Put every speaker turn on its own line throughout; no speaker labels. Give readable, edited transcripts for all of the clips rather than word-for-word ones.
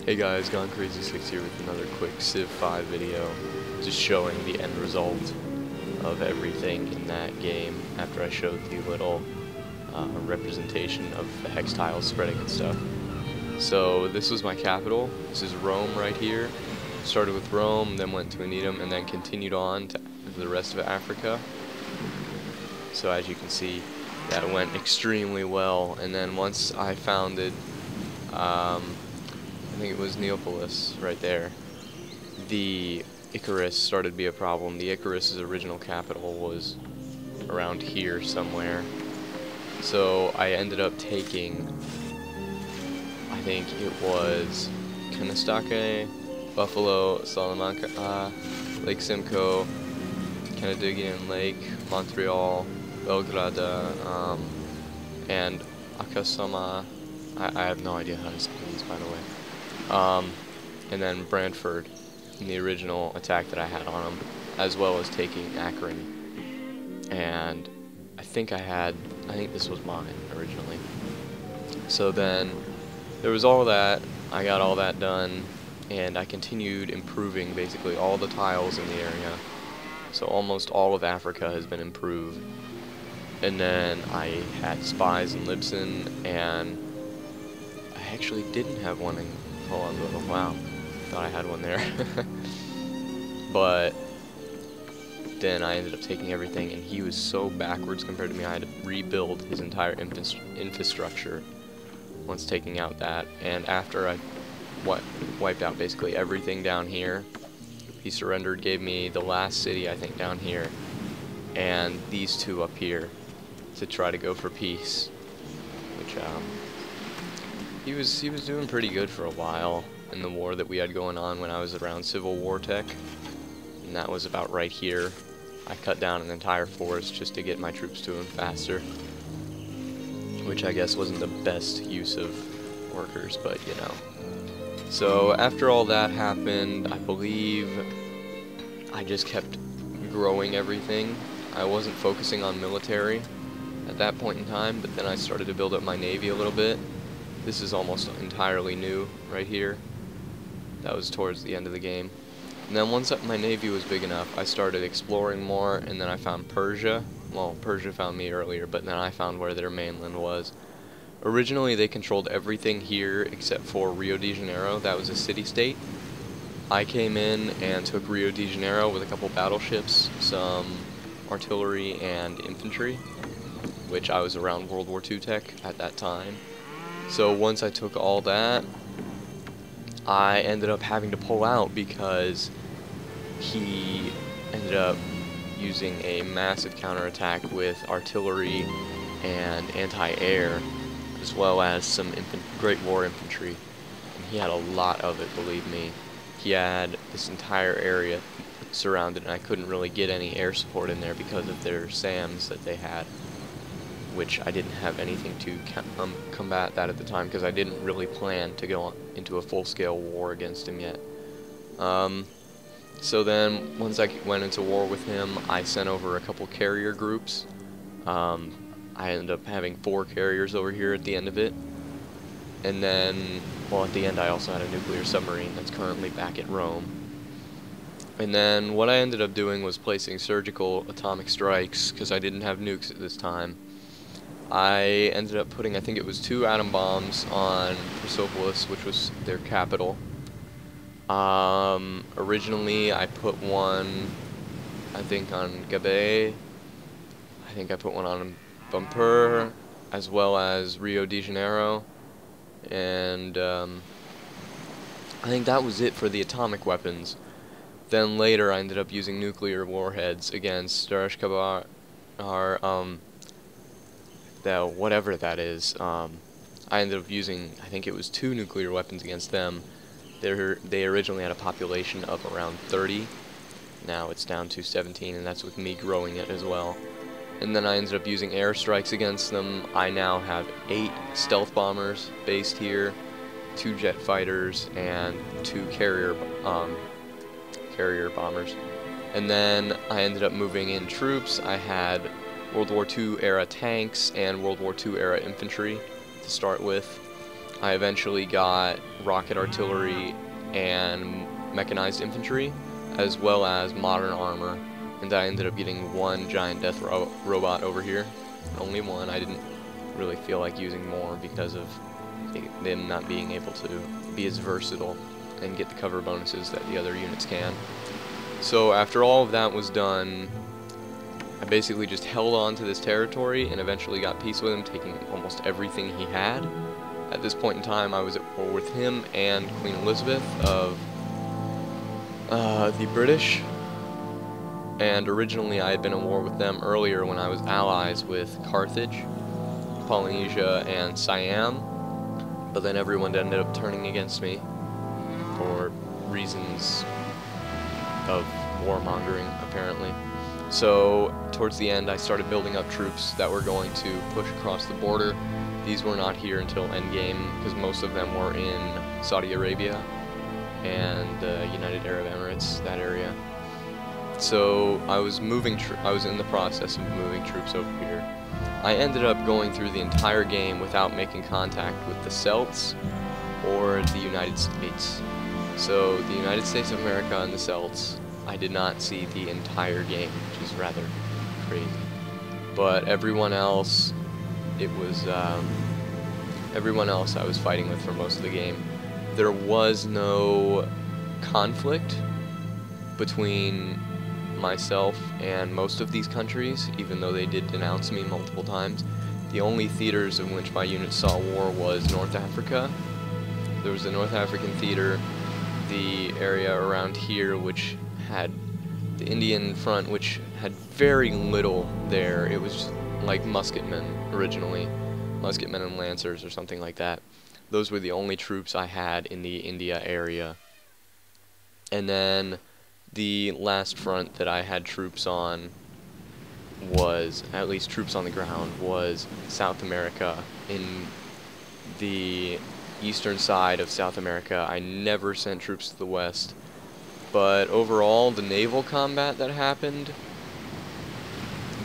Hey guys, Gone Crazy 6 here with another quick Civ 5 video, just showing the end result of everything in that game after I showed the little representation of the hex tiles spreading and stuff. So this was my capital. This is Rome right here. Started with Rome, then went to Anedum, and then continued on to the rest of Africa. So as you can see, that went extremely well, and then once I founded I think it was Neapolis right there, the Icarus started to be a problem. The Icarus's original capital was around here somewhere. So I ended up taking, I think it was Kanastake, Buffalo, Salamanca, Lake Simcoe, Canadian Lake, Montreal, Belgrade, and Akasama. I have no idea how to say these, by the way. And then Brantford in the original attack that I had on them, as well as taking Akron. And I think this was mine originally. So then there was all that, I got all that done, and I continued improving basically all the tiles in the area. So almost all of Africa has been improved. And then I had spies in Libsyn, and I actually didn't have one in Colombo. Wow, thought I had one there. But then I ended up taking everything, and he was so backwards compared to me. I had to rebuild his entire infrastructure once taking out that. And after I wiped out basically everything down here, he surrendered, gave me the last city, I think, down here, and these two up here to try to go for peace, which he was doing pretty good for a while in the war that we had going on when I was around Civil War Tech, and that was about right here. I cut down an entire forest just to get my troops to him faster, which I guess wasn't the best use of workers, but you know. So after all that happened, I believe I just kept growing everything. I wasn't focusing on military at that point in time, but then I started to build up my navy a little bit. This is almost entirely new right here. That was towards the end of the game. And then once my navy was big enough, I started exploring more, and then I found Persia. Well, Persia found me earlier, but then I found where their mainland was. Originally, they controlled everything here except for Rio de Janeiro. That was a city-state. I came in and took Rio de Janeiro with a couple battleships, some artillery and infantry, which I was around World War II tech at that time. So once I took all that, I ended up having to pull out because he ended up using a massive counterattack with artillery and anti-air, as well as some Great War infantry. And he had a lot of it, believe me. He had this entire area surrounded, and I couldn't really get any air support in there because of their SAMs that they had, which I didn't have anything to combat that at the time, because I didn't really plan to go into a full-scale war against him yet. So then, once I went into war with him, I sent over a couple carrier groups. I ended up having 4 carriers over here at the end of it. And then, well, at the end I also had a nuclear submarine that's currently back at Rome. And then what I ended up doing was placing surgical atomic strikes, because I didn't have nukes at this time. I ended up putting, I think it was 2 atom bombs on Persepolis, which was their capital. Originally I put one, I think, on Gabe. I think I put one on Bumper, as well as Rio de Janeiro. And I think that was it for the atomic weapons. Then later I ended up using nuclear warheads against Darashkabar, whatever that is. I ended up using, I think it was 2 nuclear weapons against them. They originally had a population of around 30. Now it's down to 17, and that's with me growing it as well. And then I ended up using airstrikes against them. I now have 8 stealth bombers based here, 2 jet fighters, and 2 carrier bombers. And then I ended up moving in troops. I had World War II era tanks and World War II era infantry to start with. I eventually got rocket artillery and mechanized infantry, as well as modern armor, and I ended up getting one giant death robot over here. Only one. I didn't really feel like using more because of them not being able to be as versatile and get the cover bonuses that the other units can. So after all of that was done, I basically just held on to this territory and eventually got peace with him, taking almost everything he had. At this point in time, I was at war with him and Queen Elizabeth of the British, and originally I had been at war with them earlier when I was allies with Carthage, Polynesia, and Siam, but then everyone ended up turning against me for reasons of warmongering, apparently. So towards the end, I started building up troops that were going to push across the border. These were not here until Endgame, because most of them were in Saudi Arabia and the United Arab Emirates, that area. So I was in the process of moving troops over here. I ended up going through the entire game without making contact with the Celts or the United States. So the United States of America and the Celts, I did not see the entire game, which is rather crazy. But everyone else, everyone else I was fighting with for most of the game. There was no conflict between myself and most of these countries, even though they did denounce me multiple times. The only theaters in which my unit saw war was North Africa. There was the North African theater, the area around here which had the Indian front, which had very little there. It was like musketmen originally, musketmen and lancers or something like that. Those were the only troops I had in the India area. And then the last front that I had troops on was, at least troops on the ground, was South America. In the eastern side of South America, I never sent troops to the west. But overall, the naval combat that happened,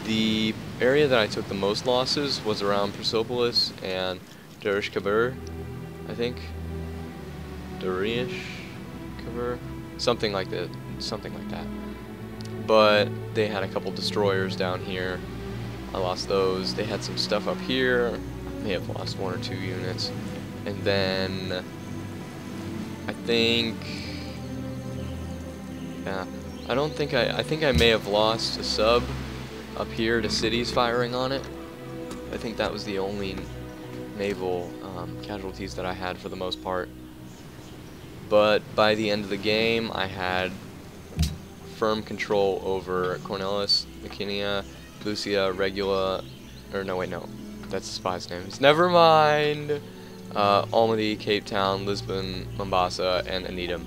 the area that I took the most losses was around Persepolis and Darish Kabir, I think. Darish Kabir? Something like that. But they had a couple destroyers down here. I lost those. They had some stuff up here. May have lost one or two units. And then I think, yeah, I think I may have lost a sub up here to cities firing on it. I think that was the only naval casualties that I had for the most part. But by the end of the game, I had firm control over Cornelis, Makinia, Lucia, Regula, or no, wait, no, that's the spy's names. Never mind! Almaty, Cape Town, Lisbon, Mombasa, and Anedum.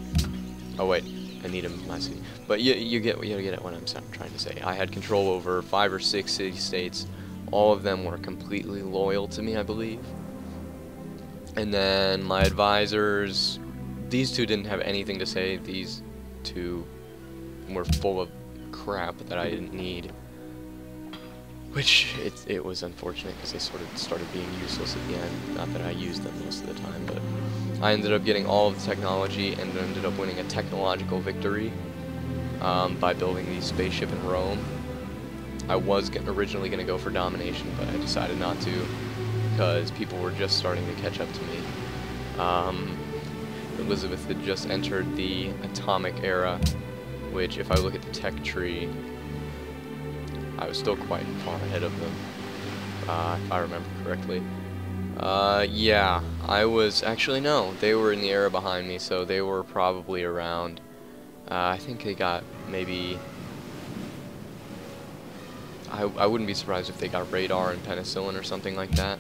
Oh wait, Anedum is my city. But you get what I'm trying to say. I had control over 5 or 6 city-states. All of them were completely loyal to me, I believe. And then my advisors, these two didn't have anything to say. These two were full of crap that I didn't need. Which, it was unfortunate because they sort of started being useless at the end. Not that I used them most of the time, but I ended up getting all of the technology and ended up winning a technological victory by building the spaceship in Rome. I was originally going to go for domination, but I decided not to because people were just starting to catch up to me. Elizabeth had just entered the atomic era, which, if I look at the tech tree, I was still quite far ahead of them, if I remember correctly. Yeah, I was, actually no, they were in the era behind me, so they were probably around, I think they got maybe, I wouldn't be surprised if they got radar and penicillin or something like that,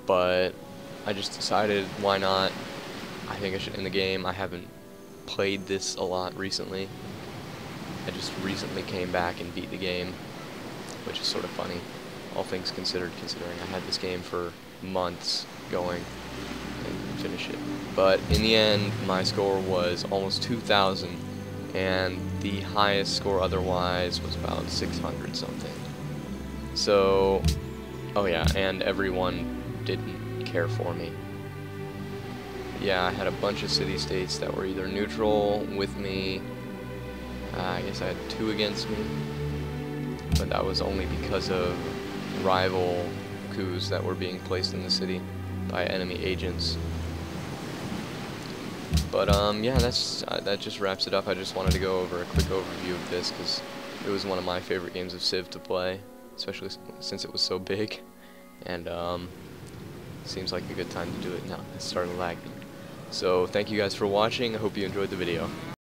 but I just decided, why not? I think I should end the game. I haven't played this a lot recently. I just recently came back and beat the game, which is sort of funny, all things considered, considering I had this game for months going and finish it. But in the end, my score was almost 2,000, and the highest score otherwise was about 600 something. So, oh yeah, and everyone didn't care for me. yeah, I had a bunch of city-states that were either neutral with me. I guess I had 2 against me, but that was only because of rival coups that were being placed in the city by enemy agents. But yeah, that just wraps it up. I just wanted to go over a quick overview of this because it was one of my favorite games of Civ to play, especially since it was so big. And seems like a good time to do it now. It started lagging. So thank you guys for watching. I hope you enjoyed the video.